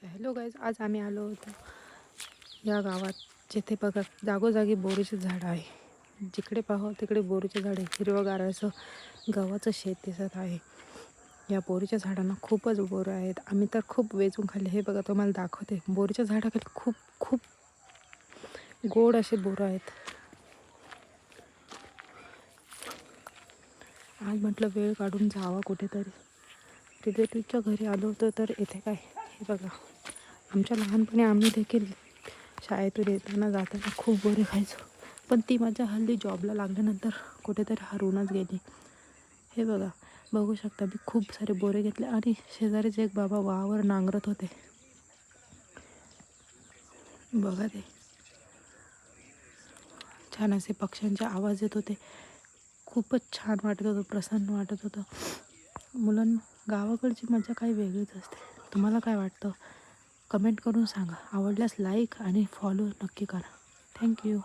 तर hello guys, आज आम्ही आलो होतो या गावात, जिथे बघा जागोजागी बोरीचे झाड आहे. जिकडे पाहो तिकडे बोरीचे झाडे, हिरवगार असं गव्हाचं शेत दिसत आहे. या बोरीच्या झाडांना खूपच बोरं आहेत. आम्ही तर खूप वेचून खाल्ले. हे बघा तुम्हाला दाखवते, बोरीच्या झाडाखाली खूप खूप गोड असे बोरं आहेत. आज म्हटलं वेळ काढून जावा कुठेतरी. रिलेटिव्हच्या घरी आलो होतो तर इथे काय हे बघा, आमच्या लहानपणी आम्ही देखील शाळेतून येताना जाताना खूप बोरे खायचो. पण ती माझ्या हल्ली जॉबला लागल्यानंतर कुठेतरी हरवूनच गेली. हे बघा, बघू शकता मी खूप सारे बोरे घेतले आणि शेजारीच एक बाबा वावर नांगरत होते. बघा ते छान असे पक्ष्यांचे आवाज येत होते. खूपच छान वाटत होतं, प्रसन्न वाटत होतं. मुलांना गावाकडची मजा काही वेगळीच असते. तुम्हाला काय वाटतं? कमेंट करून सांगा. आवडल्यास लाईक आणि फॉलो नक्की करा. थँक्यू.